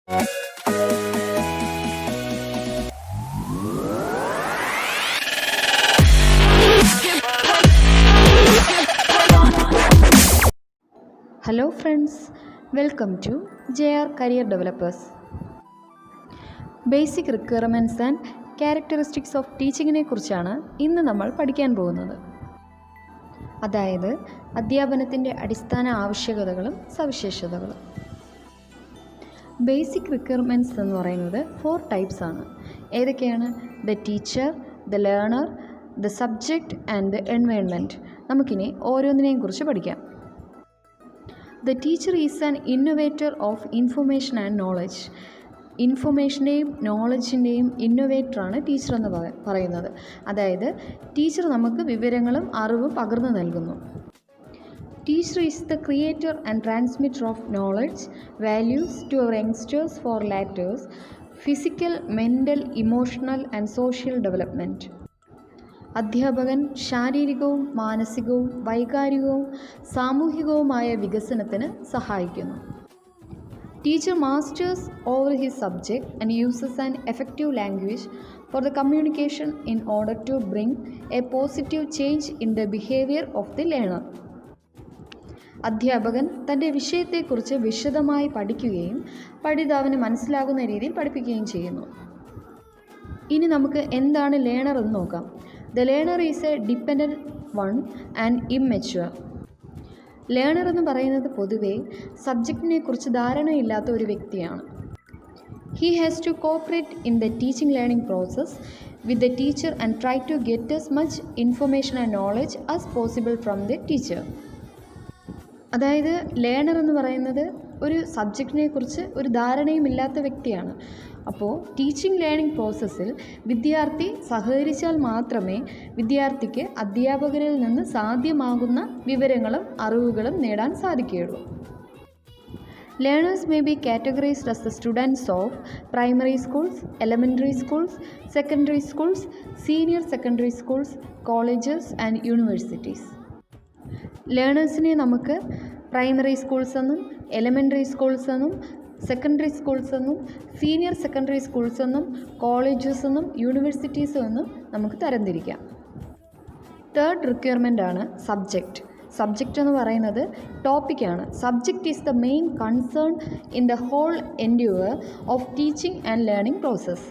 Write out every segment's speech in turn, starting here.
Hello friends, welcome to JR Career Developers. Basic requirements and characteristics of ടീച്ചിങ്ങിനെ കുറിച്ചാണ് ഇന്ന് നമ്മൾ പഠിക്കാൻ പോകുന്നത്. അതായത് അധ്യാപനത്തിൻ്റെ അടിസ്ഥാന ആവശ്യകതകളും സവിശേഷതകളും. ബേസിക് റിക്വയർമെൻറ്റ്സ് എന്ന് പറയുന്നത് 4 ടൈപ്സ് ആണ്. ഏതൊക്കെയാണ്? The teacher, the learner, the subject and the environment. നമുക്കിനി ഓരോന്നിനെയും കുറിച്ച് പഠിക്കാം. The teacher is an innovator of information and knowledge. ഇൻഫർമേഷൻ്റെയും നോളജിൻ്റെയും ഇന്നൊവേറ്ററാണ് ടീച്ചർ എന്ന് പറയുന്നത്. അതായത് ടീച്ചർ നമുക്ക് വിവരങ്ങളും അറിവും പകർന്നു നൽകുന്നു. Teacher is the creator and transmitter of knowledge, values to our youngsters for latters, physical, mental, emotional and social development. അധ്യാപകൻ ശാരീരികവും മാനസികവും വൈകാരികവും സാമൂഹികവുമായ വികസനത്തിന് സഹായിക്കുന്നു. Teacher masters over his subject and uses an effective language for the communication in order to bring a positive change in the behaviour of the learner. അധ്യാപകൻ തൻ്റെ വിഷയത്തെക്കുറിച്ച് വിശദമായി പഠിക്കുകയും പഠിതാവിന് മനസ്സിലാകുന്ന രീതിയിൽ പഠിപ്പിക്കുകയും ചെയ്യുന്നു. ഇനി നമുക്ക് എന്താണ് ലേണർ എന്ന് നോക്കാം. The learner is a dependent one and immature. Learner എന്ന് പറയുന്നത് പൊതുവെ സബ്ജക്റ്റിനെ കുറിച്ച് ധാരണയില്ലാത്ത ഒരു വ്യക്തിയാണ്. He has to cooperate in the teaching learning process with the teacher and try to get as much information and knowledge as possible from the teacher. അതായത് learner എന്ന് പറയുന്നത് ഒരു സബ്ജക്റ്റിനെ കുറിച്ച് ഒരു ധാരണയും ഇല്ലാത്ത വ്യക്തിയാണ്. അപ്പോൾ ടീച്ചിങ് ലേണിംഗ് പ്രോസസ്സിൽ വിദ്യാർത്ഥി സഹകരിച്ചാൽ മാത്രമേ വിദ്യാർത്ഥിക്ക് അധ്യാപകരിൽ നിന്ന് സാധ്യമാകുന്ന വിവരങ്ങളും അറിവുകളും നേടാൻ സാധിക്കുകയുള്ളൂ. Learners may be categorized as the students of primary schools, elementary schools, secondary schools, senior secondary schools, colleges and universities. ലേണേഴ്സിനെ നമുക്ക് പ്രൈമറി സ്കൂൾസ് എന്നും എലമെൻ്ററി സ്കൂൾസ് എന്നും സെക്കൻഡറി സ്കൂൾസ് എന്നും സീനിയർ സെക്കൻഡറി സ്കൂൾസ് എന്നും കോളേജസ് എന്നും യൂണിവേഴ്സിറ്റീസ് എന്നും നമുക്ക് തരംതിരിക്കാം. തേർഡ് റിക്വയർമെൻ്റ് ആണ് സബ്ജക്റ്റ്. സബ്ജക്റ്റ് എന്ന് പറയുന്നത് ടോപ്പിക്കാണ്. Subject is the main concern in the whole endeavour of teaching and learning process.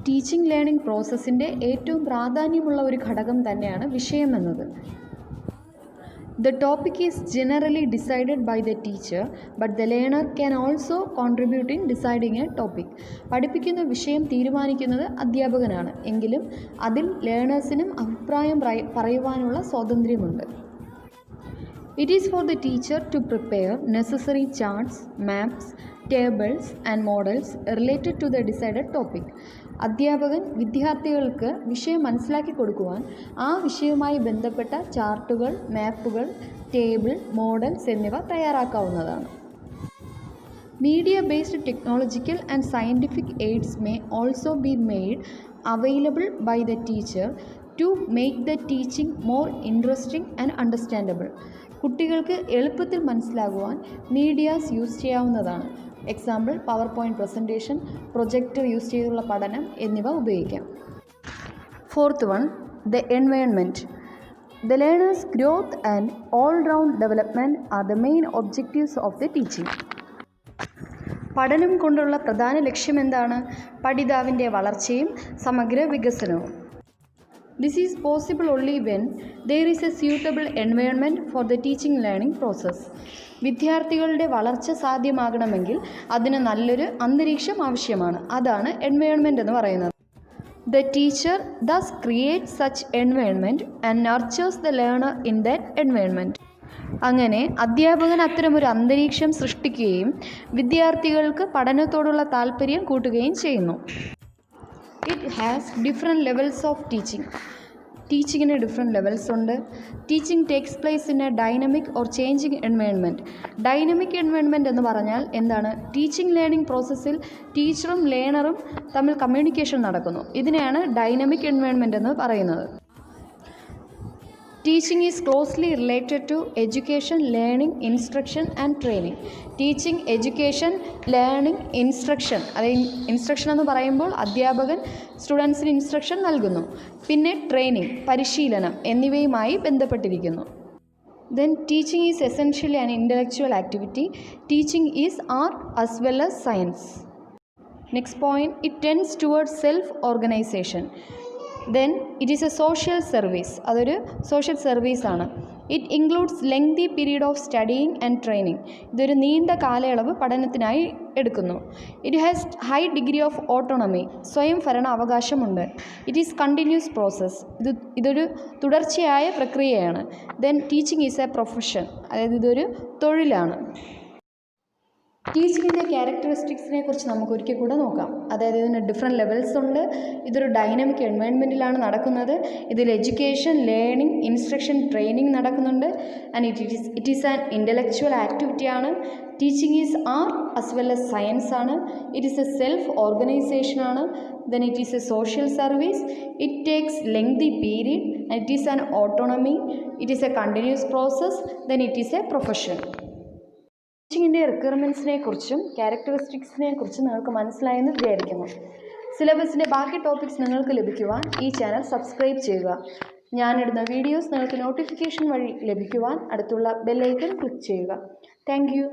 Teaching learning പ്രോസസ്സിൻ്റെ ഏറ്റവും പ്രാധാന്യമുള്ള ഒരു ഘടകം തന്നെയാണ് വിഷയം എന്നത്. The topic is generally decided by the teacher, but the learner can also contribute in deciding a topic. പഠിപ്പിക്കുന്ന വിഷയം തീരുമാനിക്കുന്നത് അധ്യാപകനാണ്. എങ്കിലും അതിൽ ലേണേഴ്സിനും അഭിപ്രായം പറയുവാനുള്ള സ്വാതന്ത്ര്യമുണ്ട്. It is for the teacher to prepare necessary charts, maps, tables and models related to the decided topic. അധ്യാപകൻ വിദ്യാർത്ഥികൾക്ക് വിഷയം മനസ്സിലാക്കി കൊടുക്കുവാൻ ആ വിഷയവുമായി ബന്ധപ്പെട്ട ചാർട്ടുകൾ, മാപ്പുകൾ, ടേബിൾ, മോഡൽസ് എന്നിവ തയ്യാറാക്കാവുന്നതാണ്. Media based technological and scientific aids may also be made available by the teacher to make the teaching more interesting and understandable. കുട്ടികൾക്ക് എളുപ്പത്തിൽ മനസ്സിലാകുവാൻ മീഡിയാസ് യൂസ് ചെയ്യാവുന്നതാണ്. Example PowerPoint presentation, projector use ചെയ്തുള്ള പഠനം എന്നിവ ഉപയോഗിക്കാം. Fourth one, the environment. The learners growth and all round development are the main objectives of the teaching. പഠനം കൊണ്ടുള്ള പ്രധാന ലക്ഷ്യം എന്താണ്? പഠിതാവിൻ്റെ വളർച്ചയും സമഗ്ര വികസനവും. This is possible only when there is a suitable environment for the teaching learning process. വിദ്യാർത്ഥികളുടെ വളർച്ച സാധ്യമാകണമെങ്കിൽ അതിന് നല്ലൊരു അന്തരീക്ഷം ആവശ്യമാണ്. അതാണ് എൻവയോൺമെൻറ്റ് എന്ന് പറയുന്നത്. The teacher thus creates such environment and nurtures the learner in that environment. അങ്ങനെ അധ്യാപകൻ അത്തരമൊരു അന്തരീക്ഷം സൃഷ്ടിക്കുകയും വിദ്യാർത്ഥികൾക്ക് പഠനത്തോടുള്ള താല്പര്യം കൂട്ടുകയും ചെയ്യുന്നു. It has different levels of teaching. ടീച്ചിങ്ങിന് ഡിഫറെൻറ്റ് ലെവൽസ് ഉണ്ട്. Teaching takes place in a dynamic or changing environment. Dynamic environment എന്ന് പറഞ്ഞാൽ എന്താണ്? ടീച്ചിങ് ലേണിംഗ് പ്രോസസ്സിൽ ടീച്ചറും ലേണറും തമ്മിൽ കമ്മ്യൂണിക്കേഷൻ നടക്കുന്നു. ഇതിനെയാണ് ഡൈനമിക് എൻവയോൺമെൻറ്റ് എന്ന് പറയുന്നത്. Teaching is closely related to education, learning, instruction and training. Teaching, education, learning, instruction. അതായത് ഇൻസ്ട്രക്ഷൻ എന്ന് പറയുമ്പോൾ അധ്യാപകൻ സ്റ്റുഡൻസിന് ഇൻസ്ട്രക്ഷൻ നൽകുന്നു. പിന്നെ ട്രെയിനിങ്, പരിശീലനം എന്നിവയുമായി ബന്ധപ്പെട്ടിരിക്കുന്നു. Then teaching is essentially an intellectual activity. Teaching is art as well as science. Next point, it tends towards self-organization. Then it is a social service. അതൊരു സോഷ്യൽ സർവീസാണ്. It includes lengthy period of studying and training. ഇതൊരു നീണ്ട കാലയളവ് പഠനത്തിനായി എടുക്കുന്നു. It has high degree of autonomy. സ്വയം ഭരണ അവകാശമുണ്ട്. It is continuous process. ഇതൊരു തുടർച്ചയായ പ്രക്രിയയാണ്. Then teaching is a profession. അതായത് ഇതൊരു തൊഴിലാണ്. ടീച്ചിങ്ങിൻ്റെ ക്യാരക്ടറിസ്റ്റിക്സിനെ കുറിച്ച് നമുക്ക് ഒരിക്കൽ കൂടെ നോക്കാം. അതായത് ഇതിന് ഡിഫറെൻറ്റ് ലെവൽസ് ഉണ്ട്. ഇതൊരു ഡൈനാമിക് എൻവയൺമെൻറ്റിലാണ് നടക്കുന്നത്. ഇതിൽ എഡ്യൂക്കേഷൻ, ലേണിംഗ്, ഇൻസ്ട്രക്ഷൻ, ട്രെയിനിങ് നടക്കുന്നുണ്ട്. And it is an intellectual ആക്ടിവിറ്റിയാണ്. Teaching is art as well as science ആണ്. It is a self organisation ആണ്. Then it is a social service. It takes lengthy period and it is an autonomy. It is a continuous process. Then it is a profession. ടീച്ചിങ്ങിൻ്റെ റിക്വയർമെൻറ്റ്സിനെ കുറിച്ചും ക്യാരക്ടറിസ്റ്റിക്സിനെ കുറിച്ചും നിങ്ങൾക്ക് മനസ്സിലായെന്ന് വിചാരിക്കുന്നു. സിലബസിൻ്റെ ബാക്കി ടോപ്പിക്സ് നിങ്ങൾക്ക് ലഭിക്കുവാൻ ഈ ചാനൽ സബ്സ്ക്രൈബ് ചെയ്യുക. ഞാനിടുന്ന വീഡിയോസ് നിങ്ങൾക്ക് നോട്ടിഫിക്കേഷൻ വഴി ലഭിക്കുവാൻ അടുത്തുള്ള ബെല്ലൈക്കൺ ക്ലിക്ക് ചെയ്യുക. Thank you.